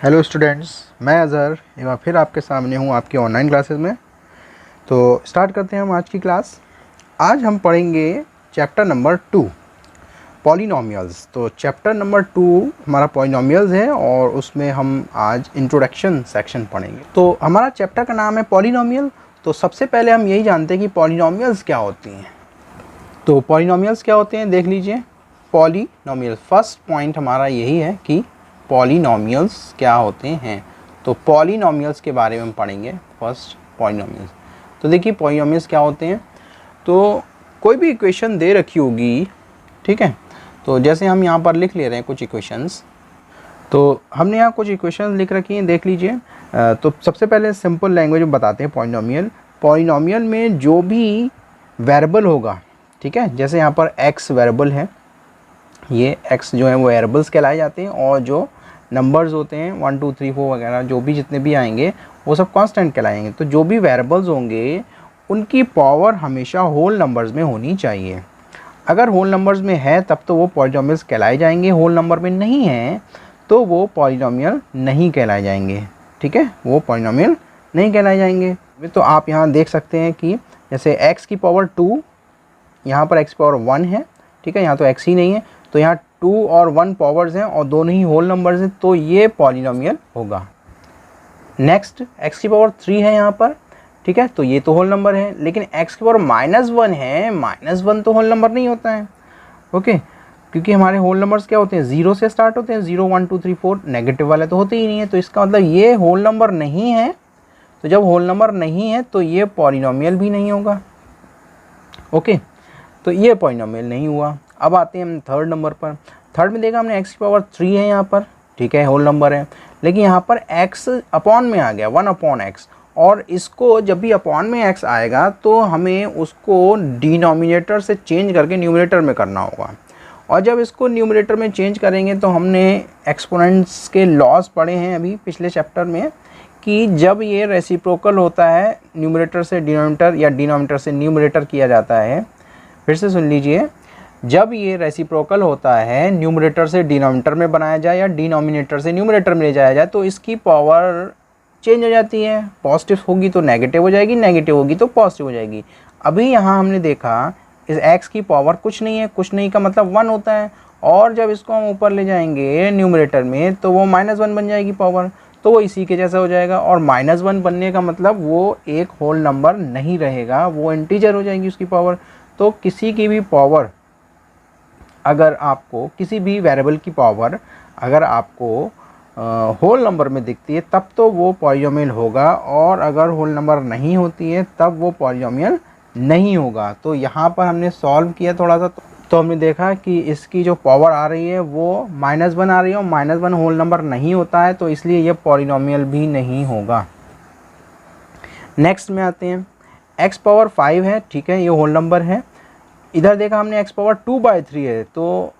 Hello students, मैं अज़हर एक बार फिर आपके सामने हूँ आपके ऑनलाइन क्लासेस में। तो स्टार्ट करते हैं हम आज की क्लास। आज हम पढ़ेंगे चैप्टर नंबर 2 पॉलिनोमियल्स। तो चैप्टर नंबर 2 हमारा पॉलिनोमियल्स है और उसमें हम आज इंट्रोडक्शन सेक्शन पढ़ेंगे। तो हमारा चैप्टर का नाम है पॉलिनोमियल। तो सबसे पहले हम यही जानते हैं कि पॉलिनोमियल्स क्या होती हैं। तो पॉलिनोमियल्स क्या होते हैं देख लीजिए। पॉलिनोमियल फर्स्ट पॉइंट हमारा यही है कि पॉलिनोमियल्स क्या होते हैं। तो पॉलिनोमियल्स के बारे में हम पढ़ेंगे फर्स्ट पॉलिनोमियल्स। तो देखिए पॉलिनोमियल्स क्या होते हैं। तो कोई भी इक्वेशन दे रखी होगी, ठीक है। तो जैसे हम यहाँ पर लिख ले रहे हैं कुछ इक्वेशंस। तो हमने यहाँ कुछ इक्वेशंस लिख रखी हैं, देख लीजिए। तो सबसे पहले सिंपल लैंग्वेज में बताते हैं पॉलिनोमियल। पॉलिनोमियल में जो भी वेरिएबल होगा, ठीक है, जैसे यहाँ पर x वेरिएबल है, ये x जो है वो वेरिएबल्स कहलाए जाते हैं, और जो नंबर्स होते हैं 1 2 3 4 वगैरह जो भी जितने भी आएंगे वो सब कांस्टेंट कहलाएंगे। तो जो भी वेरिएबल्स होंगे उनकी पावर हमेशा होल नंबर्स में होनी चाहिए। अगर होल नंबर्स में है तब तो वो पॉलिनोमियल्स कहलाए जाएंगे, होल नंबर में नहीं है तो वो पॉलिनोमियल नहीं कहलाए जाएंगे, ठीक है, वो पॉलिनोमियल नहीं कहलाए जाएंगे। तो आप यहाँ देख सकते हैं कि जैसे x की पावर 2, यहाँ पर x की पावर 1 है, ठीक है, यहाँ तो x ही नहीं है, तो यहाँ 2 और 1 पावर्स हैं और दोनों ही होल नंबर्स हैं, तो ये पॉलिनोमियल होगा। नेक्स्ट x की पावर 3 है यहाँ पर, ठीक है, तो ये तो होल नंबर है, लेकिन x की पावर -1 है, -1 तो होल नंबर नहीं होता है, ओके, क्योंकि हमारे होल नंबर्स क्या होते हैं, 0 से स्टार्ट होते हैं, 0 1 2 3 4, नेगेटिव वाले तो होते ही नहीं है। तो इसका मतलब ये होल नंबर नहीं है। तो जब होल नंबर नहीं है तो ये पॉलिनोमियल भी नहीं होगा, ओके, तो ये पॉलिनोमियल नहीं हुआ। अब आते हैं हम थर्ड नंबर पर। थर्ड में देखा हमने x की पावर 3 है यहाँ पर, ठीक है, होल नंबर है, लेकिन यहाँ पर x अपॉन में आ गया 1/x, और इसको जब भी अपॉन में x आएगा तो हमें उसको डिनोमिनेटर से चेंज करके न्यूमरेटर में करना होगा। और जब इसको न्यूमरेटर में चेंज करेंगे तो हमने एक्सपोनेंट्स के लॉज पढ़े हैं अभी पिछले चैप्टर में, कि जब ये रेसिप्रोकल होता है न्यूमरेटर से डिनोमिनेटर या डिनोमिनेटर से न्यूमरेटर किया जाता है। फिर से सुन लीजिए, जब ये रेसिप्रोकल होता है न्यूमरेटर से डिनोमिनेटर में बनाया जाए या डिनोमिनेटर से न्यूमरेटर में ले जाया जाए तो इसकी पावर चेंज हो जाती है। पॉजिटिव होगी तो नेगेटिव हो जाएगी, नेगेटिव होगी तो पॉजिटिव हो जाएगी। अभी यहाँ हमने देखा इस x की पावर कुछ नहीं है, कुछ नहीं का मतलब 1 होता है, और जब इसको हम ऊपर ले जाएंगे न्यूमरेटर में तो वो -1 बन जाएगी पावर, तो वो इसी के जैसा हो जाएगा। और -1 बनने का मतलब वो एक होल नंबर नहीं रहेगा, वो इंटीजर हो जाएगी उसकी पावर। तो किसी की भी पावर, अगर आपको किसी भी वेरिएबल की पावर अगर आपको होल नंबर में दिखती है तब तो वो पॉलिनोमियल होगा, और अगर होल नंबर नहीं होती है तब वो पॉलिनोमियल नहीं होगा। तो यहाँ पर हमने सॉल्व किया थोड़ा सा, तो हमने देखा कि इसकी जो पावर आ रही है वो -1 आ रही है, और -1 होल नंबर नहीं होता है, तो इसलिए ये पॉलिनोमियल भी नहीं होगा। नेक्स्ट में आते हैं, x पावर 5 है, ठीक है, ये होल नंबर है। इधर देखा हमने x पावर 2/3 है, तो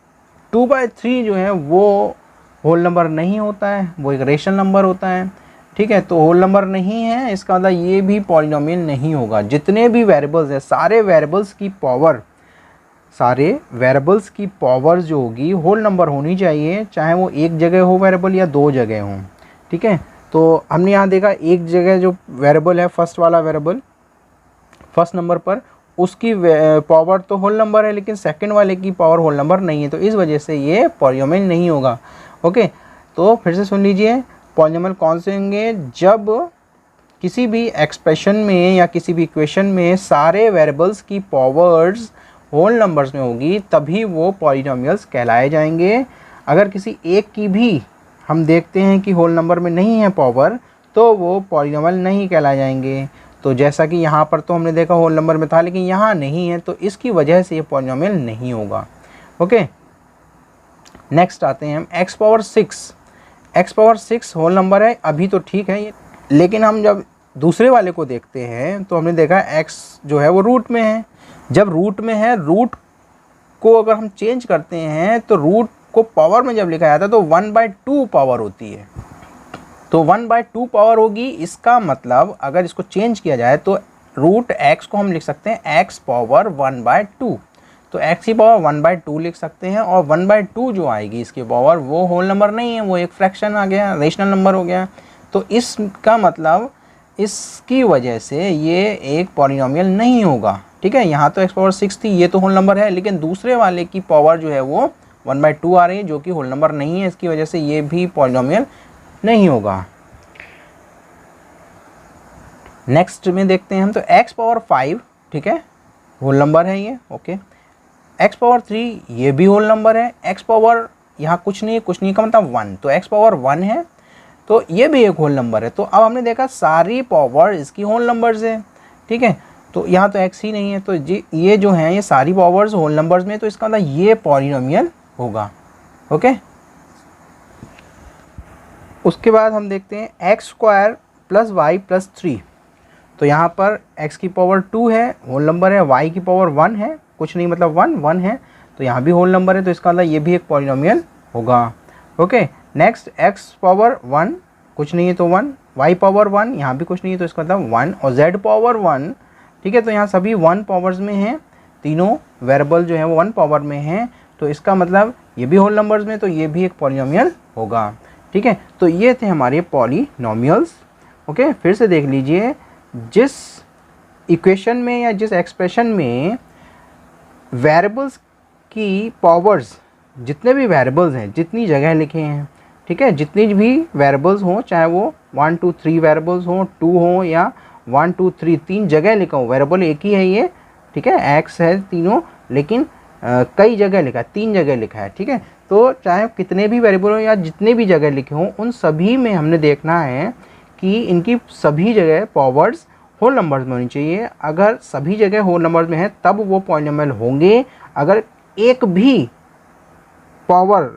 2/3 जो है वो होल नंबर नहीं होता है, वो एक रेशनल नंबर होता है, ठीक है, तो होल नंबर नहीं है, इसका मतलब ये भी पॉलिनोमियल नहीं होगा। जितने भी वेरिएबल्स हैं सारे वेरिएबल्स की पावर जो होगी होल नंबर होनी चाहिए, चाहे वो एक जगह हो वेरिएबल या 2 जगह हो, ठीक है। तो हमने यहाँ देखा एक जगह जो वेरिएबल है, फर्स्ट वाला वेरिएबल फर्स्ट नंबर पर, उसकी पावर तो होल नंबर है, लेकिन सेकंड वाले की पावर होल नंबर नहीं है, तो इस वजह से ये पॉलिनोमियल नहीं होगा, ओके। तो फिर से सुन लीजिए, पॉलिनोमियल कौन से होंगे, जब किसी भी एक्सप्रेशन में या किसी भी इक्वेशन में सारे वेरिएबल्स की पावर्स होल नंबर्स में होगी तभी वो पॉलिनोमियल्स कहलाए जाएंगे। अगर किसी एक की भी हम देखते हैं कि होल नंबर में नहीं है पावर तो वो पॉलिनोमियल नहीं कहलाए जाएंगे। तो जैसा कि यहाँ पर तो हमने देखा होल नंबर में था, लेकिन यहाँ नहीं है, तो इसकी वजह से ये पॉलिनोमियल नहीं होगा, ओके। नेक्स्ट आते हैं हम x power 6। x power 6 whole number है, अभी तो ठीक है ये, लेकिन हम जब दूसरे वाले को देखते हैं तो हमने देखा x जो है वो रूट में है। जब रूट में है, रूट को अगर हम चेंज करते हैं तो रूट को पावर में जब लिखा जाता है तो 1/2 पावर होती है, तो 1/2 पावर होगी। इसका मतलब अगर इसको चेंज किया जाए तो रूट x को हम लिख सकते हैं x पावर 1/2, तो x की पावर 1/2 लिख सकते हैं, और 1/2 जो आएगी इसकी पावर वो होल नंबर नहीं है, वो एक फ्रैक्शन आ गया, रेशनल नंबर हो गया। तो इसका मतलब इसकी वजह से ये एक पॉलिनॉमियल नहीं होगा, ठीक है। यहाँ तो x पावर 6 थी, ये तो होल नंबर है, लेकिन दूसरे वाले की पावर जो है वो 1/2 आ रही है जो कि होल नंबर नहीं है, इसकी वजह से ये भी पॉलिनॉमियल नहीं होगा। नेक्स्ट में देखते हैं हम, तो x पावर 5, ठीक है, होल नंबर है ये, ओके। x पावर 3 ये भी होल नंबर है, x पावर यहाँ कुछ नहीं का मतलब 1, तो x पावर 1 है, तो ये भी एक होल नंबर है। तो अब हमने देखा सारी पावर इसकी होल नंबर्स है, ठीक है। तो यहाँ तो x ही नहीं है, तो ये जो है ये सारी पावर्स होल नंबर्स में, तो इसका मतलब ये पॉलिनॉमियल होगा, ओके। उसके बाद हम देखते हैं x² + y + 3। तो यहाँ पर x की पावर 2 है, होल नंबर है, y की पावर 1 है, कुछ नहीं मतलब 1 है, तो यहाँ भी होल नंबर है, तो इसका मतलब ये भी एक पॉलिनॉमियल होगा, ओके। नेक्स्ट x पावर 1, कुछ नहीं है तो 1, y पावर 1, यहाँ भी कुछ नहीं है तो इसका मतलब 1, और z पावर 1, ठीक है। तो यहाँ सभी 1 पावर्स में हैं, तीनों वेरिएबल जो है वो 1 पावर में हैं, तो इसका मतलब ये भी होल नंबर्स में, तो ये भी एक पॉलिनॉमियल होगा, ठीक है। तो ये थे हमारे पॉलिनॉमियल्स, ओके। फिर से देख लीजिए, जिस इक्वेशन में या जिस एक्सप्रेशन में वेरिएबल्स की पावर्स, जितने भी वेरिएबल्स हैं, जितनी जगह लिखे हैं, ठीक है, जितनी भी वेरिएबल्स हों, चाहे वो 1 2 3 वेरिएबल्स हों, 2 हों या 1 2 3, 3 जगह लिखा हो, वेरिएबल एक ही है ये, ठीक है, x है तीनों, लेकिन कई जगह लिखा है, 3 जगह लिखा है, ठीक है। तो चाहे कितने भी वेरिएबल हो या जितने भी जगह लिखे हों, उन सभी में हमने देखना है कि इनकी सभी जगह पावर्स होल नंबर्स में होनी चाहिए। अगर सभी जगह होल नंबर्स में है तब वो पॉलिनॉमियल होंगे। अगर एक भी पावर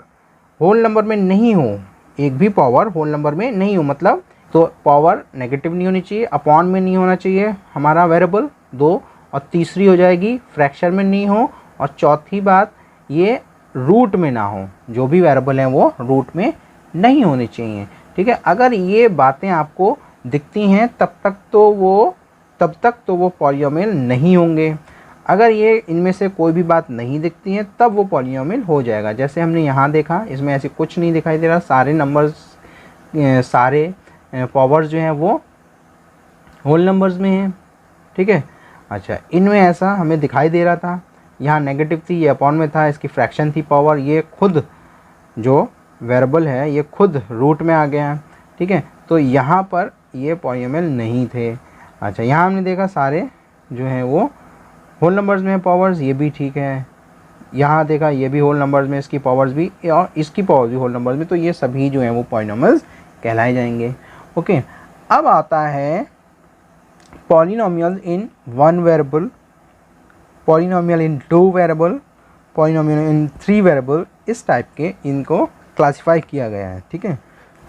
होल नंबर में नहीं हो, एक भी पावर होल नंबर में नहीं हो मतलब, तो पावर नेगेटिव नहीं होनी चाहिए, अपॉन में नहीं होना चाहिए हमारा वेरिएबल 2, और तीसरी हो जाएगी फ्रैक्शन में नहीं हो, और चौथी बात ये रूट में ना हो, जो भी वेरिएबल हैं वो रूट में नहीं होने चाहिए, ठीक है। अगर ये बातें आपको दिखती हैं तब तक तो वो पॉलिनॉमियल नहीं होंगे। अगर ये इनमें से कोई भी बात नहीं दिखती है तब वो पॉलिनॉमियल हो जाएगा। जैसे हमने यहाँ देखा, इसमें ऐसे कुछ नहीं दिखाई दे रहा, सारे नंबर्स, सारे पावर्स जो हैं वो होल नंबर्स में हैं, ठीक है। अच्छा, इनमें ऐसा हमें दिखाई दे रहा था, यहाँ नेगेटिव थी, ये अपॉन में था, इसकी फ्रैक्शन थी पावर, ये खुद जो वेरिएबल है ये खुद रूट में आ गया है, ठीक है। तो यहाँ पर ये पॉलिनॉमियल नहीं थे। अच्छा, यहाँ हमने देखा सारे जो हैं वो होल नंबर्स में पावर्स, ये भी ठीक है। यहाँ देखा ये भी होल नंबर्स में, इसकी पावर्स भी और इसकी पावर्स भी होल नंबर्स में, तो ये सभी जो हैं वो पॉलिनॉमियल्स कहलाए जाएंगे, ओके। अब आता है पॉलिनॉमियल इन 1 वेरिएबल, पॉलिनॉमियल इन 2 वेरिएबल, पॉलिनॉमियल इन 3 वेरिएबल, इस टाइप के इनको क्लासिफाई किया गया है, ठीक है।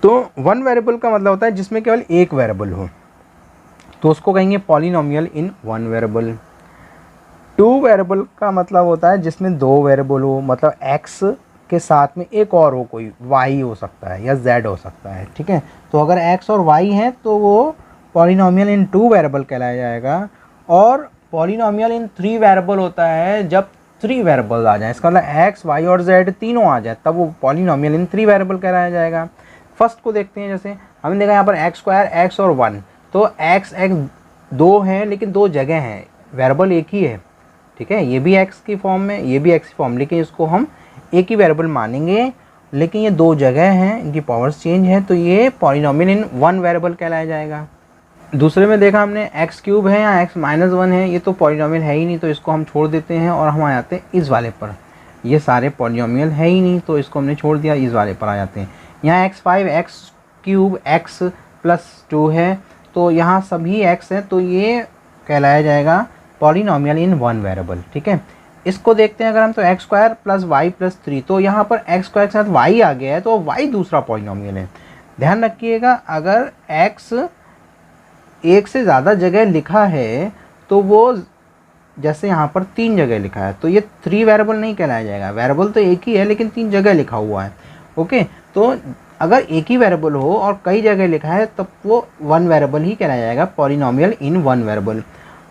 तो 1 वेरिएबल का मतलब होता है जिसमें केवल एक वेरिएबल हो, तो उसको कहेंगे पॉलिनॉमियल इन 1 वेरिएबल। 2 वेरिएबल का मतलब होता है जिसमें 2 वेरिएबल हो, मतलब x के साथ में एक और हो, कोई y हो सकता है या z हो सकता है, ठीक है। तो अगर x और y हैं तो वो पॉलिनॉमियल इन 2 वेरिएबल कहलाया जाएगा। और पॉलिनॉमियल इन 3 वेरिएबल होता है जब 3 वेरिएबल आ जाए, इसका मतलब x, y और z तीनों आ जाए, तब वो पॉलिनॉमियल इन 3 वेरिएबल कहलाया जाएगा। फर्स्ट को देखते हैं, जैसे हमने देखा यहाँ पर x² x और 1, तो x 2 है लेकिन 2 जगह हैं, वेरिएबल एक ही है, ठीक है। ये भी x की फॉर्म में, ये भी x की फॉर्म, लेकिन इसको हम एक ही वेरिएबल मानेंगे, लेकिन ये 2 जगह हैं, इनकी पावर्स चेंज है, तो ये पॉलिनॉमियल इन 1 वेरिएबल कहलाया जाएगा। दूसरे में देखा हमने x³ है या x-1 है, ये तो पॉलिनॉमियल है ही नहीं, तो इसको हम छोड़ देते हैं और हम आ जाते हैं इस वाले पर। ये सारे पॉलिनॉमियल है ही नहीं, तो इसको हमने छोड़ दिया, इस वाले पर आ जाते हैं। यहाँ x5 x³ x+2 है, तो यहाँ सभी x है, तो ये कहलाया जाएगा पॉलिनॉमियल इन 1 वेरिएबल, ठीक है। इसको देखते हैं अगर हम, तो x² + y + 3, तो यहाँ पर x² के साथ y आ गया है, तो y दूसरा पॉलिनॉमियल है। ध्यान रखिएगा, अगर x एक से ज़्यादा जगह लिखा है तो वो, जैसे यहाँ पर 3 जगह लिखा है, तो ये 3 वेरिएबल नहीं कहलाया जाएगा। वेरिएबल तो एक ही है लेकिन 3 जगह लिखा हुआ है, ओके। तो अगर एक ही वेरिएबल हो और कई जगह लिखा है तब वो 1 वेरिएबल ही कहलाया जाएगा, पॉलिनॉमियल इन 1 वेरिएबल।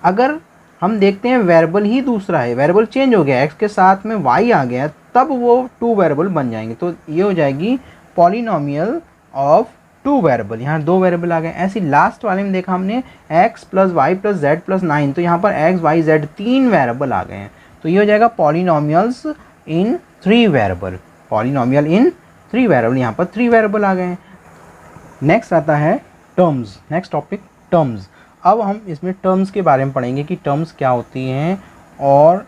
अगर हम देखते हैं वेरिएबल ही दूसरा है, वेरिएबल चेंज हो गया, x के साथ में y आ गया, तब वो 2 वेरिएबल बन जाएंगे। तो ये हो जाएगी पॉलिनोमियल ऑफ 2 वेरिएबल, यहाँ 2 वेरिएबल आ गए। ऐसी लास्ट वाले में देखा हमने x plus y plus z plus 9, तो यहाँ पर x y z 3 वेरिएबल आ गए हैं। तो ये हो जाएगा polynomials in 3 variable, polynomial in 3 variable, यहाँ पर 3 वेरिएबल आ गए हैं। नेक्स्ट आता है टर्म्स, नेक्स्ट टॉपिक टर्म्स। अब हम इसमें टर्म्स के बारे में पढ़ेंगे कि टर्म्स क्या होती हैं और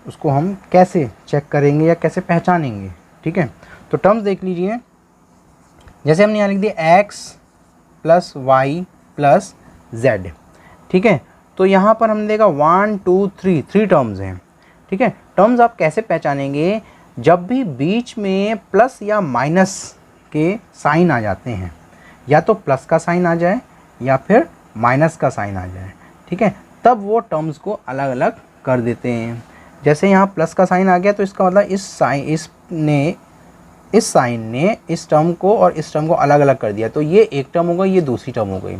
उसको हम कैसे चेक करेंगे या कैसे पहचानेंगे। ठीक है, तो टर्म्स देख लीजिए। जैसे हमने यहाँ लिख दिया x plus y plus z. ठीक है, तो यहाँ पर हमने देखा 1 2 3 टर्म्स हैं। ठीक है, टर्म्स आप कैसे पहचानेंगे? जब भी बीच में प्लस या माइनस के साइन आ जाते हैं, या तो प्लस का साइन आ जाए या फिर माइनस का साइन आ जाए, ठीक है, तब वो टर्म्स को अलग अलग कर देते हैं। जैसे यहाँ प्लस का साइन आ गया तो इसका मतलब इस साइन ने इस टर्म को और इस टर्म को अलग अलग कर दिया, तो ये एक टर्म हो गई, ये दूसरी टर्म हो गई।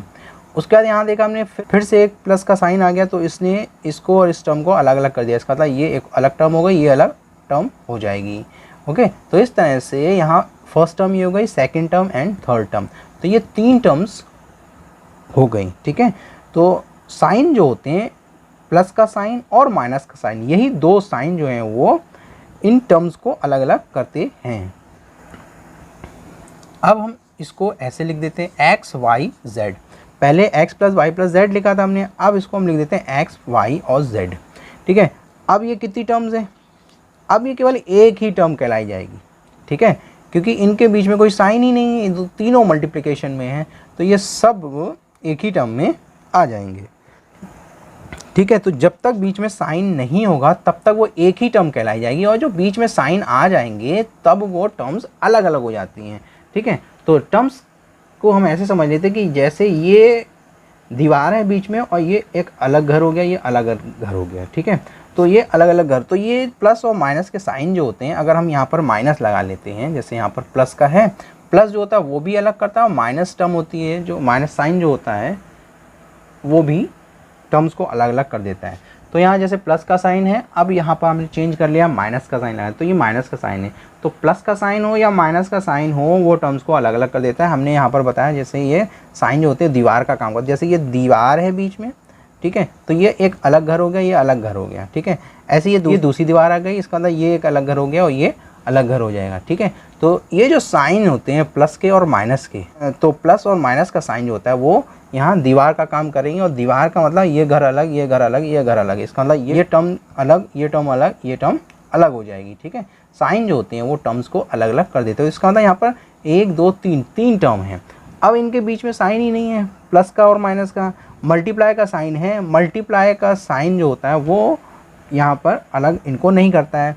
उसके बाद यहाँ देखा हमने फिर से एक प्लस का साइन आ गया तो इसने इसको और इस टर्म को अलग अलग कर दिया, इसका मतलब ये एक अलग टर्म हो गई, ये अलग टर्म हो जाएगी। ओके, तो इस तरह से यहाँ फर्स्ट टर्म ये हो गई, second term and third term, तो ये 3 टर्म्स हो गई। ठीक है, तो साइन जो होते हैं प्लस का साइन और माइनस का साइन, यही 2 साइन जो हैं वो इन टर्म्स को अलग अलग करते हैं। अब हम इसको ऐसे लिख देते हैं एक्स वाई जेड। पहले x plus y plus z लिखा था हमने, अब इसको हम लिख देते हैं एक्स वाई और z। ठीक है, अब ये कितनी टर्म्स हैं? अब ये केवल एक ही टर्म कहलाई जाएगी। ठीक है, क्योंकि इनके बीच में कोई साइन ही नहीं है, तीनों मल्टीप्लिकेशन में है, तो ये सब एक ही टर्म में आ जाएंगे। ठीक है, तो जब तक बीच में साइन नहीं होगा तब तक वो एक ही टर्म कहलाई जाएगी, और जो बीच में साइन आ जाएंगे तब वो टर्म्स अलग अलग हो जाती हैं। ठीक है, तो टर्म्स को हम ऐसे समझ लेते हैं कि जैसे ये दीवार है बीच में और ये एक अलग घर हो गया, ये अलग घर हो गया। ठीक है, तो ये अलग अलग घर, तो ये प्लस और माइनस के साइन जो होते हैं, अगर हम यहाँ पर माइनस लगा लेते हैं, जैसे यहाँ पर प्लस का है, प्लस जो होता है वो भी अलग करता है, और माइनस टर्म होती है जो माइनस साइन जो होता है वो भी टर्म्स को अलग अलग कर देता है। तो यहाँ जैसे प्लस का साइन है, अब यहाँ पर हमने चेंज कर लिया माइनस का साइन लगाया, तो ये माइनस का साइन है, तो प्लस का साइन हो या माइनस का साइन हो वो टर्म्स को अलग अलग कर देता है। हमने यहाँ पर बताया जैसे ये साइन जो होते हैं दीवार का काम करते, जैसे ये दीवार है बीच में, ठीक है, तो ये एक अलग घर हो गया, ये अलग घर हो गया। ठीक है, ऐसे ये दूसरी दीवार आ गई, इसका मतलब ये एक अलग घर हो गया और ये अलग घर हो जाएगा। ठीक है, तो ये जो साइन होते हैं प्लस के और माइनस के, तो प्लस और माइनस का साइन जो होता है वो यहाँ दीवार का काम करेंगे, और दीवार का मतलब ये घर अलग, ये घर अलग, ये घर अलग, इसका मतलब ये टर्म अलग, ये टर्म अलग, ये टर्म अलग हो जाएगी। ठीक है, साइन जो होते हैं वो टर्म्स को अलग अलग कर देते हैं। इसका मतलब यहाँ पर 1 2 3 टर्म है। अब इनके बीच में साइन ही नहीं है, प्लस का और माइनस का, मल्टीप्लाई का साइन है, मल्टीप्लाई का साइन जो होता है वो यहाँ पर अलग इनको नहीं करता है।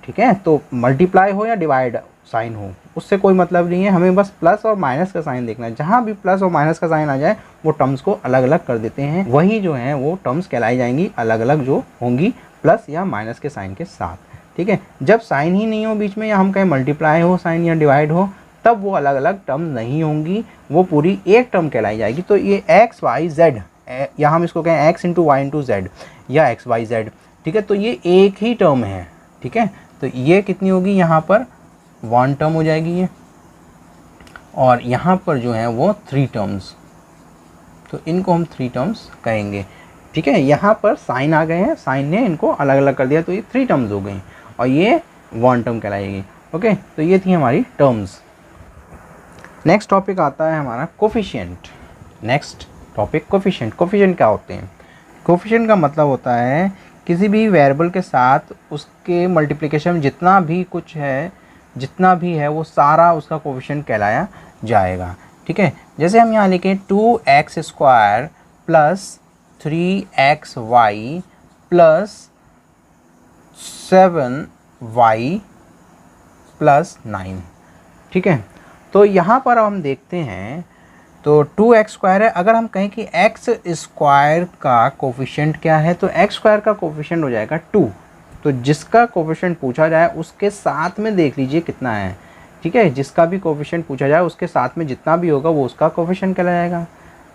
ठीक है, तो मल्टीप्लाई हो या डिवाइड साइन हो उससे कोई मतलब नहीं है, हमें बस प्लस और माइनस का साइन देखना है। जहाँ भी प्लस और माइनस का साइन आ जाए वो टर्म्स को अलग अलग कर देते हैं, वही जो है वो टर्म्स कहलाई जाएंगी अलग अलग जो होंगी प्लस या माइनस के साइन के साथ। ठीक है, जब साइन ही नहीं हो बीच में, या हम कहें मल्टीप्लाई हो साइन या डिवाइड हो, तब वो अलग अलग टर्म नहीं होंगी, वो पूरी एक टर्म कहलाई जाएगी। तो ये एक्स वाई जेड, या हम इसको कहें x into y into z या एक्स वाई जेड। ठीक है, तो ये एक ही टर्म है। ठीक है, तो ये कितनी होगी, यहाँ पर 1 टर्म हो जाएगी ये, और यहाँ पर जो है वो 3 टर्म्स, तो इनको हम 3 टर्म्स कहेंगे। ठीक है, यहाँ पर साइन आ गए हैं, साइन ने इनको अलग अलग कर दिया, तो ये 3 टर्म्स हो गई और ये 1 टर्म कहलाएगी। ओके, तो ये थी हमारी टर्म्स। नेक्स्ट टॉपिक आता है हमारा coefficient. Next topic coefficient. Coefficient क्या होते हैं? कोफिशिएंट का मतलब होता है किसी भी वेरिएबल के साथ उसके मल्टीप्लिकेशन में जितना भी कुछ है, जितना भी है वो सारा उसका कोफिशिएंट कहलाया जाएगा। ठीक है, जैसे हम यहाँ लिखें 2x² plus 3xy plus 7y plus 9। ठीक है, तो यहाँ पर हम देखते हैं तो 2x² है, अगर हम कहें कि x² का कोफिशिएंट क्या है, तो x² का कोफिशिएंट हो जाएगा 2। तो जिसका कोफिशिएंट पूछा जाए उसके साथ में देख लीजिए कितना है। ठीक है, जिसका भी कोफिशिएंट पूछा जाए उसके साथ में जितना भी होगा वो उसका कोफिशिएंट कहलाएगा।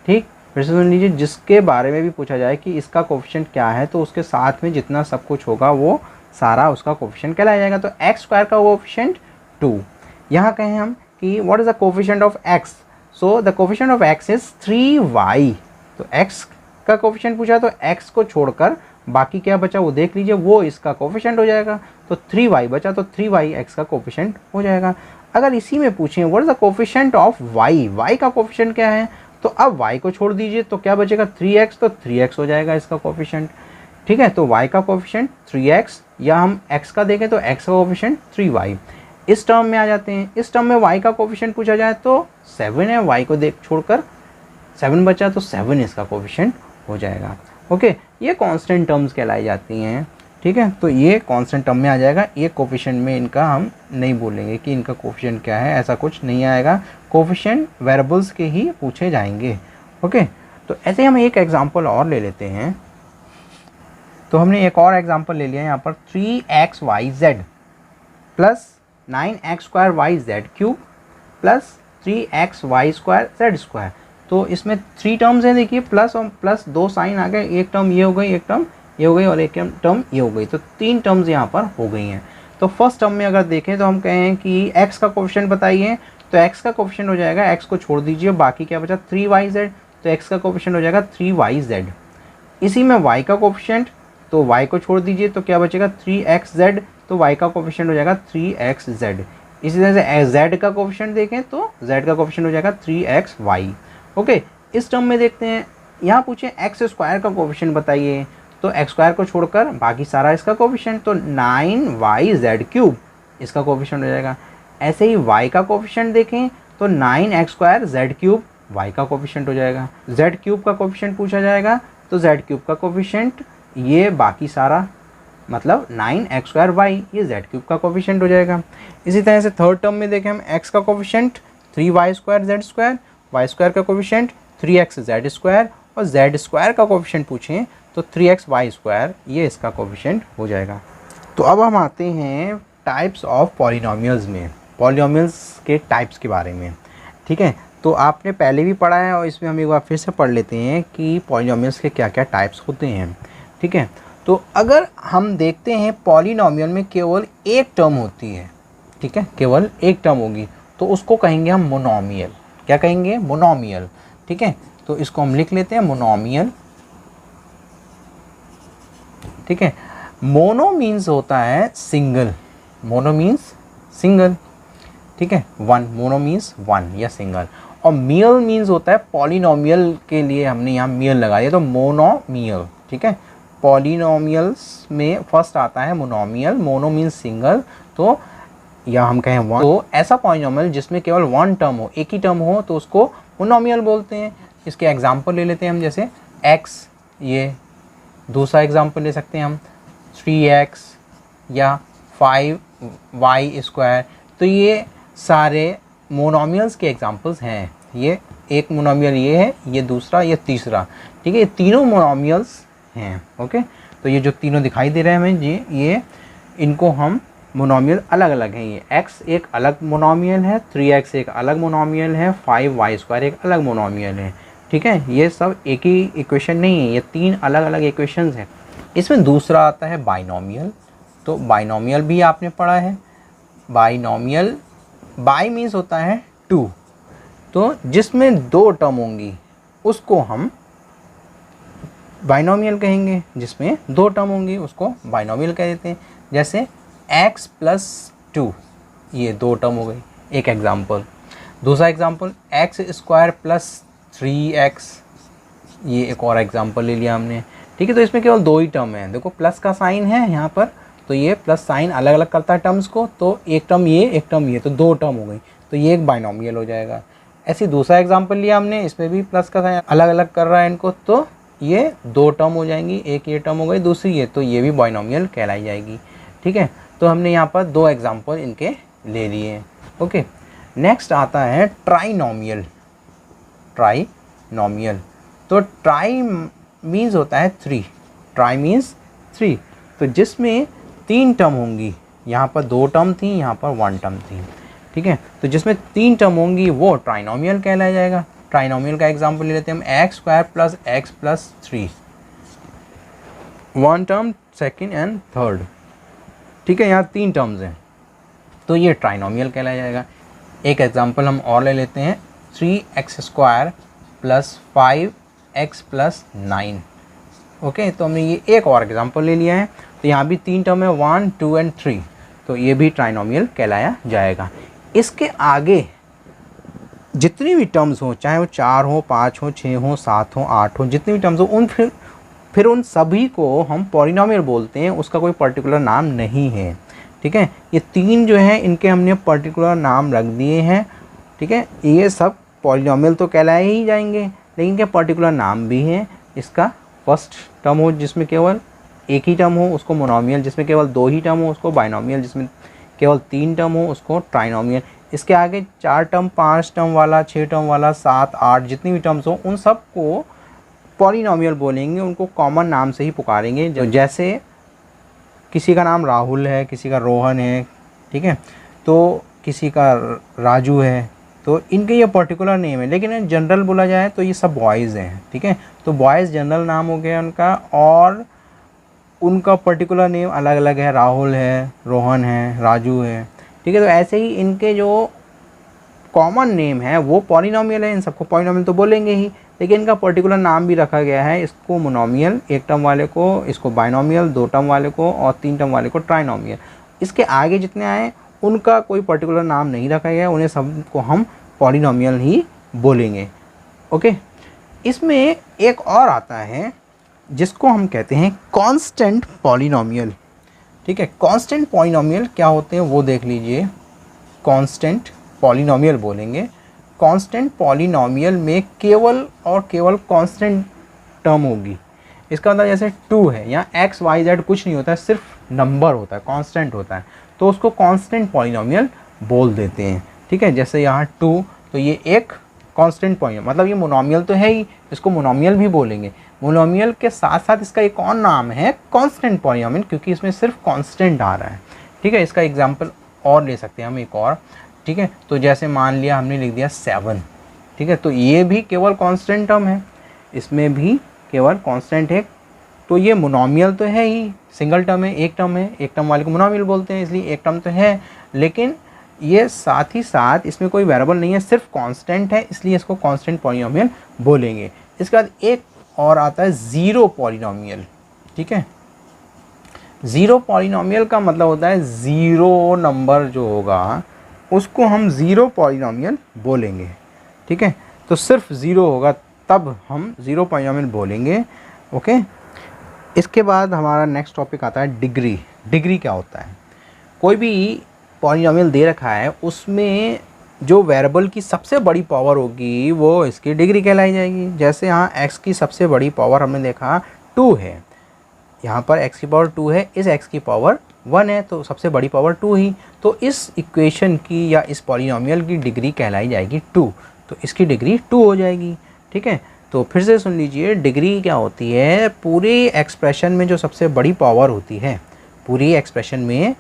ठीक, फिर से सुन लीजिए, जिसके बारे में भी पूछा जाए कि इसका कोफिशिएंट क्या है तो उसके साथ में जितना सब कुछ होगा वो सारा उसका कोफिशिएंट कहलाया जाएगा। तो एक्स स्क्वायर का कोफिशिएंट 2। यहाँ कहें हम कि what is the coefficient of x, so the coefficient of x is 3y। तो एक्स का कोफिशिएंट पूछा तो एक्स को छोड़कर बाकी क्या बचा वो देख लीजिए, वो इसका कोफिशिएंट हो जाएगा। तो 3y बचा तो 3y एक्स का कोफिशिएंट हो जाएगा। अगर इसी में पूछें what is the coefficient of y, y का कोफिशिएंट क्या है, तो अब y को छोड़ दीजिए तो क्या बचेगा 3x, तो 3x हो जाएगा इसका कोफिशिएंट। ठीक है, तो y का कोफिशिएंट 3x, या हम x का देखें तो x का कोफिशिएंट 3y। इस टर्म में आ जाते हैं, इस टर्म में y का कोफिशिएंट पूछा जाए तो 7 है, y को देख छोड़कर 7 बचा तो 7 इसका कोफिशिएंट हो जाएगा। ओके, ये कांस्टेंट टर्म्स कहलाई जाती हैं। ठीक है, तो ये कांस्टेंट टर्म में आ जाएगा, ये कोफिशिएंट में इनका हम नहीं बोलेंगे कि इनका कोफिशिएंट क्या है, ऐसा कुछ नहीं आएगा। कोफिशिएंट वेरिएबल्स के ही पूछे जाएंगे। ओके, तो ऐसे हम एक एग्जांपल और ले लेते हैं। तो हमने एक और एग्जांपल ले लिया यहाँ पर 3xyz plus 9x²yz³ plus 3xy²z²। तो इसमें 3 टर्म्स हैं, देखिए प्लस और प्लस 2 साइन आ गए, एक टर्म ये हो गई, एक टर्म ये हो गई और एक टर्म ये हो गई। तो 3 टर्म्स यहाँ पर हो गई हैं। तो फर्स्ट टर्म में अगर देखें तो हम कहें कि x का कोफिशिएंट बताइए, तो x का कोफिशिएंट हो जाएगा, x को छोड़ दीजिए बाकी क्या बचा 3yz, तो x का कोफिशिएंट हो जाएगा 3yz। इसी में y का कोफिशिएंट, तो y को छोड़ दीजिए तो क्या बचेगा 3xz, तो y का कोफिशिएंट हो जाएगा 3xz। इसी तरह से z का कोफिशिएंट देखें तो z का कोफिशिएंट हो जाएगा 3xy। ओके, इस टर्म में देखते हैं, यहाँ पूछे एक्स स्क्वायर का कोफिशिएंट बताइए, तो एक्स स्क्वायर को छोड़कर बाकी सारा इसका कोफिशिएंट, तो 9yz³ इसका कोफिशिएंट हो जाएगा। ऐसे ही y का कोफिशिएंट देखें तो 9x²z³ y का कोफिशिएंट हो जाएगा। z³ का कोफिशिएंट पूछा जाएगा तो z³ का कोफिशिएंट ये बाकी सारा मतलब 9x²y, ये z³ का कोफिशिएंट हो जाएगा। इसी तरह से थर्ड टर्म में देखें हम, x का कोफिशिएंट 3y²z², y² का कोफिशिएंट 3xz² और z² का कोफिशिएंट पूछें तो 3xy², ये इसका कोफिशिएंट हो जाएगा। तो अब हम आते हैं टाइप्स ऑफ पॉलिनोमियल्स में, पॉलिनोमियल्स के टाइप्स के बारे में। ठीक है, तो आपने पहले भी पढ़ा है और इसमें हम एक बार फिर से पढ़ लेते हैं कि पॉलिनोमियल्स के क्या क्या टाइप्स होते हैं। ठीक है, तो अगर हम देखते हैं पॉलिनोमियल में केवल एक टर्म होती है, ठीक है, केवल एक टर्म होगी तो उसको कहेंगे हम मोनोमियल। क्या कहेंगे? मोनोमियल। ठीक है, तो इसको हम लिख लेते हैं मोनोमियल। ठीक है, मोनो मीन्स होता है सिंगल, मोनो मीन्स सिंगल। ठीक है, वन, मोनो मीन्स वन या सिंगल। और मियल मीन्स होता है पॉलिनोमियल, के लिए हमने यहाँ मियल लगा दिया तो मोनोमियल। ठीक है, पॉलिनोमियल्स में फर्स्ट आता है मोनोमियल, मोनो मीन्स सिंगल, तो या हम कहें वन। तो ऐसा पॉलिनोमियल जिसमें केवल वन टर्म हो, एक ही टर्म हो, तो उसको मोनोमियल बोलते हैं। इसके एग्जांपल ले लेते हैं हम, जैसे x, ये दूसरा एग्जांपल ले सकते हैं हम 3x या 5y²। तो ये सारे मोनोमियल्स के एग्जांपल्स हैं। ये एक मोनोमियल ये है, ये दूसरा, ये तीसरा। ठीक है, ये तीनों मोनोमियल्स हैं। ओके, तो ये जो तीनों दिखाई दे रहे हैं हमें, ये इनको हम मोनोमियल अलग अलग हैं। ये x एक अलग मोनोमियल है, 3x एक अलग मोनोमियल है, 5y² एक अलग मोनोमियल है। ठीक है, ये सब एक ही इक्वेशन नहीं है, ये तीन अलग अलग इक्वेशंस हैं। इसमें दूसरा आता है बाइनोमियल। तो बाइनोमियल भी आपने पढ़ा है। बाइनोमियल, बाई मीन्स होता है टू, तो जिसमें दो टर्म होंगी उसको हम बाइनोमियल कहेंगे। जिसमें दो टर्म होंगी उसको बाइनोमियल कह देते हैं। जैसे x+2, ये दो टर्म हो गई, एक एग्जांपल। दूसरा एग्जांपल x² + 3x, ये एक और एग्जांपल ले लिया हमने। ठीक है, तो इसमें केवल दो ही टर्म है। देखो प्लस का साइन है यहाँ पर, तो ये प्लस साइन अलग अलग करता है टर्म्स को, तो एक टर्म ये, एक टर्म ये, तो दो टर्म हो गई, तो ये एक बाइनोमियल हो जाएगा। ऐसे दूसरा एग्जांपल लिया हमने, इसमें भी प्लस का साइन अलग अलग कर रहा है इनको, तो ये दो टर्म हो जाएंगी, एक ये टर्म हो गई, दूसरी ये, तो ये भी बाइनोमियल कहलाई जाएगी। ठीक है, तो हमने यहाँ पर दो एग्जांपल इनके ले लिए। ओके, नेक्स्ट आता है ट्राइनोमियल। ट्राइनोमियल, तो ट्राई मीन्स होता है थ्री, ट्राई मीन्स थ्री, तो जिसमें तीन टर्म होंगी। यहाँ पर दो टर्म थी, यहाँ पर वन टर्म थी। ठीक है, तो जिसमें तीन टर्म होंगी वो ट्राइनोमियल कहलाया जाएगा। ट्राइनोमियल का एग्जांपल ले लेते हैं हम, x square plus x plus 3, one term second and third, ठीक है, यहाँ 3 टर्म्स हैं, तो ये ट्राइनोमियल कहलाया जाएगा। एक एग्जांपल हम और ले लेते हैं, 3x square plus 5x plus 9। Okay, तो हमने ये एक और एग्जांपल ले लिया है, तो यहाँ भी 3 टर्म है, 1 2 एंड 3, तो ये भी ट्राइनोमियल कहलाया जाएगा। इसके आगे जितनी भी टर्म्स हो, चाहे वो 4 हो, 5 हो, 6 हो, 7 हो, 8 हो, जितनी भी टर्म्स हो, उन फिर उन सभी को हम पॉलिनोमियल बोलते हैं, उसका कोई पर्टिकुलर नाम नहीं है, ठीक है। ये 3 जो है इनके हमने पर्टिकुलर नाम रख दिए हैं, ठीक है। ये सब पॉलिनोमियल तो कहलाए ही जाएंगे, लेकिन इनके पर्टिकुलर नाम भी हैं। इसका फर्स्ट टर्म हो जिसमें केवल एक ही टर्म हो उसको मोनोमियल, जिसमें केवल 2 ही टर्म हो उसको बाइनोमियल, जिसमें केवल 3 टर्म हो उसको ट्राइनोमियल। इसके आगे 4 टर्म, 5 टर्म वाला, 6 टर्म वाला, 7 8 जितनी भी टर्म्स हो उन सब को पॉलिनोमियल बोलेंगे, उनको कॉमन नाम से ही पुकारेंगे। जैसे किसी का नाम राहुल है, किसी का रोहन है, ठीक है, तो किसी का राजू है, तो इनके ये पर्टिकुलर नेम है। लेकिन जनरल बोला जाए तो ये सब बॉयज़ हैं, ठीक है, तो बॉयज़ जनरल नाम हो गया उनका, और उनका पर्टिकुलर नेम अलग अलग है, राहुल है, रोहन है, राजू है, ठीक है। तो ऐसे ही इनके जो कॉमन नेम है वो पॉलिनोमियल है, इन सबको पॉलिनोमियल तो बोलेंगे ही, लेकिन इनका पर्टिकुलर नाम भी रखा गया है। इसको मोनोमियल एक टर्म वाले को, इसको बाइनोमियल 2 टर्म वाले को, और 3 टर्म वाले को ट्राइनोमियल। इसके आगे जितने आए उनका कोई पर्टिकुलर नाम नहीं रखा गया, उन्हें सबको हम पॉलिनोमियल ही बोलेंगे। ओके, इसमें एक और आता है जिसको हम कहते हैं कांस्टेंट पॉलिनोमियल, ठीक है। कांस्टेंट पॉलिनोमियल क्या होते हैं वो देख लीजिए। कांस्टेंट पॉलिनोमियल बोलेंगे, कांस्टेंट पॉलिनोमियल में केवल और केवल कांस्टेंट टर्म होगी। इसका मतलब जैसे 2 है, यहाँ x y z कुछ नहीं होता है, सिर्फ नंबर होता है, कांस्टेंट होता है, तो उसको कांस्टेंट पॉलिनोमियल बोल देते हैं, ठीक है। जैसे यहाँ 2, तो ये एक कांस्टेंट पॉलिनोमियल, मतलब ये मोनोमियल तो है ही, इसको मोनोमियल भी बोलेंगे। मोनोमियल के साथ साथ इसका एक और नाम है कांस्टेंट पॉलिनोमियल, क्योंकि इसमें सिर्फ कांस्टेंट आ रहा है, ठीक है। इसका एग्जांपल और ले सकते हैं हम एक और, ठीक है। तो जैसे मान लिया हमने लिख दिया 7, ठीक है, तो ये भी केवल कांस्टेंट टर्म है, इसमें भी केवल कांस्टेंट है, तो ये मोनोमियल तो है ही, सिंगल टर्म है, एक टर्म है, एक टर्म वाले को मोनोमियल बोलते हैं, इसलिए एक टर्म तो है, लेकिन ये साथ ही साथ इसमें कोई वेरिएबल नहीं है, सिर्फ कांस्टेंट है, इसलिए इसको कांस्टेंट पॉलिनोमियल बोलेंगे। इसके बाद एक और आता है ज़ीरो पॉलिनोमियल, ठीक है। ज़ीरो पॉलिनोमियल का मतलब होता है ज़ीरो नंबर जो होगा उसको हम ज़ीरो पॉलिनोमियल बोलेंगे, ठीक है। तो सिर्फ ज़ीरो होगा तब हम ज़ीरो पॉलिनोमियल बोलेंगे। ओके, इसके बाद हमारा नेक्स्ट टॉपिक आता है डिग्री। डिग्री क्या होता है? कोई भी पॉलिनोमियल दे रखा है, उसमें जो वेरिएबल की सबसे बड़ी पावर होगी वो इसकी डिग्री कहलाई जाएगी। जैसे यहाँ x की सबसे बड़ी पावर हमने देखा 2 है, यहाँ पर x की पावर 2 है, इस x की पावर 1 है, तो सबसे बड़ी पावर 2 ही, तो इस इक्वेशन की या इस पॉलिनोमियल की डिग्री कहलाई जाएगी 2, तो इसकी डिग्री 2 हो जाएगी, ठीक है। तो फिर से सुन लीजिए, डिग्री क्या होती है? पूरे एक्सप्रेशन में जो सबसे बड़ी पावर होती है, पूरी एक्सप्रेशन में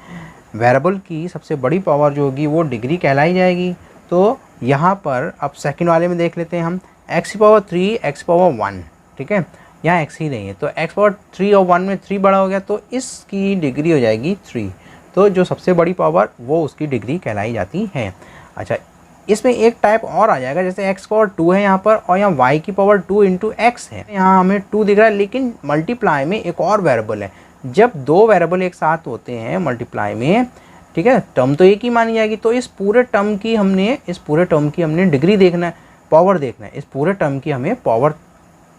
वेरिएबल की सबसे बड़ी पावर जो होगी वो डिग्री कहलाई जाएगी। तो यहाँ पर अब सेकंड वाले में देख लेते हैं हम, x की पावर 3, x की पावर 1, ठीक है, यहाँ x ही नहीं है, तो x पावर 3 और 1 में 3 बड़ा हो गया, तो इसकी डिग्री हो जाएगी 3। तो जो सबसे बड़ी पावर वो उसकी डिग्री कहलाई जाती है। अच्छा, इसमें एक टाइप और आ जाएगा, जैसे x पावर 2 है यहाँ पर, और यहाँ y की पावर 2 इंटू x है, यहाँ हमें 2 दिख रहा है, लेकिन मल्टीप्लाई में एक और वेरिएबल है। जब दो वेरिएबल एक साथ होते हैं मल्टीप्लाई में, ठीक है, टर्म तो एक ही मानी जाएगी, तो इस पूरे टर्म की हमने डिग्री देखना है, पावर देखना है, इस पूरे टर्म की हमें पावर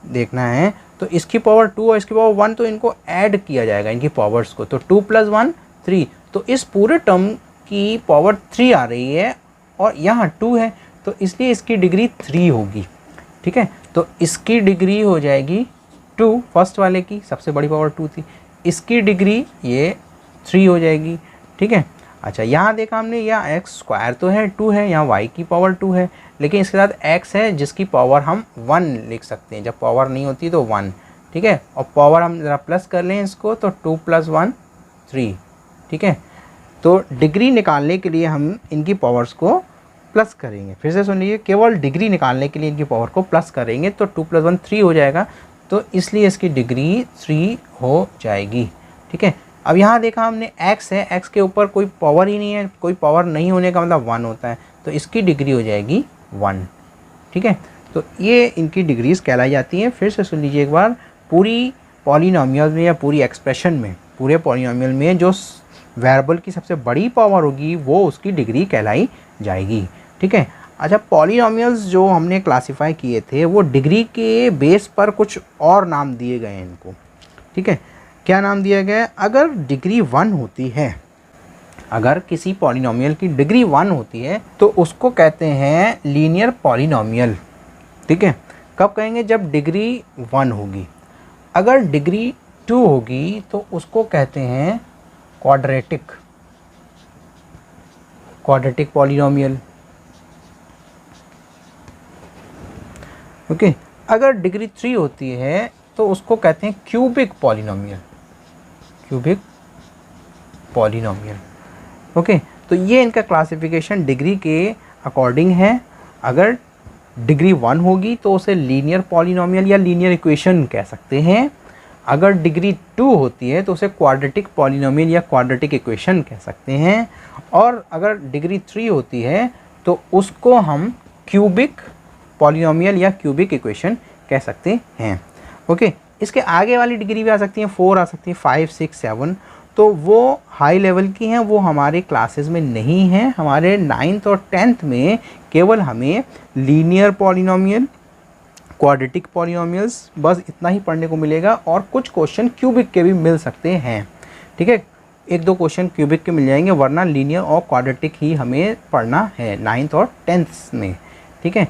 देखना है। तो इसकी पावर 2 और इसकी पावर 1, तो इनको ऐड किया जाएगा, इनकी पावर्स को, तो 2 + 1 3, तो इस पूरे टर्म की पावर 3 आ रही है और यहाँ 2 है, तो इसलिए इसकी डिग्री 3 होगी, ठीक है। तो इसकी डिग्री हो जाएगी 2, फर्स्ट वाले की सबसे बड़ी पावर 2 थी, इसकी डिग्री ये 3 हो जाएगी, ठीक है। अच्छा, यहाँ देखा हमने, यहाँ x स्क्वायर तो है 2 है, यहाँ y की पावर 2 है, लेकिन इसके साथ x है जिसकी पावर हम 1 लिख सकते हैं, जब पावर नहीं होती तो 1, ठीक है। और पावर हम ज़रा प्लस कर लें इसको, तो 2 + 1 3, ठीक है। तो डिग्री निकालने के लिए हम इनकी पावर्स को प्लस करेंगे, फिर से सुन लीजिए, केवल डिग्री निकालने के लिए इनकी पावर को प्लस करेंगे तो 2 + 1 3 हो जाएगा, तो इसलिए इसकी डिग्री 3 हो जाएगी। ठीक है, अब यहाँ देखा हमने x है, x के ऊपर कोई पावर ही नहीं है, कोई पावर नहीं होने का मतलब 1 होता है, तो इसकी डिग्री हो जाएगी 1। ठीक है, तो ये इनकी डिग्रीज कहलाई जाती हैं। फिर से सुन लीजिए एक बार, पूरी पॉलिनोमियल में या पूरी एक्सप्रेशन में, पूरे पॉलिनोमियल में जो वेरिएबल की सबसे बड़ी पावर होगी वो उसकी डिग्री कहलाई जाएगी। ठीक है, अच्छा, पॉलिनोमियल्स जो हमने क्लासिफाई किए थे वो डिग्री के बेस पर कुछ और नाम दिए गए हैं इनको। ठीक है, क्या नाम दिया गया है? अगर डिग्री 1 होती है, अगर किसी पॉलिनोमियल की डिग्री 1 होती है तो उसको कहते हैं लीनियर पॉलिनोमियल। ठीक है, कब कहेंगे? जब डिग्री 1 होगी। अगर डिग्री 2 होगी तो उसको कहते हैं क्वाड्रेटिक पॉलिनोमियल। ओके, अगर डिग्री 3 होती है तो उसको कहते हैं क्यूबिक पॉलिनोमियल। ओके, तो ये इनका क्लासिफिकेशन डिग्री के अकॉर्डिंग है। अगर डिग्री 1 होगी तो उसे लीनियर पॉलिनोमियल या लीनियर इक्वेशन कह सकते हैं। अगर डिग्री 2 होती है तो उसे क्वाड्रेटिक पॉलिनोमियल या क्वाड्रेटिक इक्वेशन कह सकते हैं। और अगर डिग्री 3 होती है तो उसको हम क्यूबिक पॉलिनोमियल या क्यूबिक इक्वेशन कह सकते हैं। ओके, इसके आगे वाली डिग्री भी आ सकती है, 4 आ सकती है, 5, 6, 7, तो वो हाई लेवल की हैं, वो हमारे क्लासेस में नहीं हैं। हमारे 9th और 10th में केवल हमें लीनियर पॉलिनोमियल, क्वाड्रेटिक पॉलिनोमियल्स, बस इतना ही पढ़ने को मिलेगा। और कुछ क्वेश्चन क्यूबिक के भी मिल सकते हैं। ठीक है, 1-2 क्वेश्चन क्यूबिक के मिल जाएंगे, वरना लीनियर और क्वाड्रेटिक ही हमें पढ़ना है 9th और 10th में। ठीक है,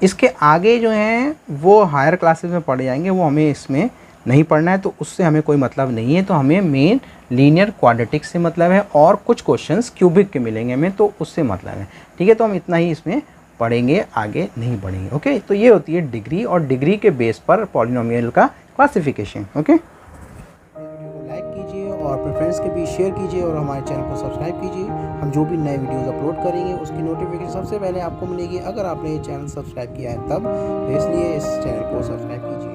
इसके आगे जो हैं वो हायर क्लासेस में पढ़े जाएंगे, वो हमें इसमें नहीं पढ़ना है, तो उससे हमें कोई मतलब नहीं है। तो हमें मेन लीनियर क्वाड्रेटिक से मतलब है और कुछ क्वेश्चंस क्यूबिक के मिलेंगे हमें, तो उससे मतलब है। ठीक है, तो हम इतना ही इसमें पढ़ेंगे, आगे नहीं बढ़ेंगे। ओके, तो ये होती है डिग्री, और डिग्री के बेस पर पॉलिनोमियल का क्लासिफिकेशन। ओके, वीडियो को लाइक कीजिए और अपने फ्रेंड्स के बीच शेयर कीजिए और हमारे चैनल को सब्सक्राइब कीजिए। हम जो भी नए वीडियोस अपलोड करेंगे उसकी नोटिफिकेशन सबसे पहले आपको मिलेगी अगर आपने ये चैनल सब्सक्राइब किया है तब, तो इसलिए इस चैनल को सब्सक्राइब कीजिए।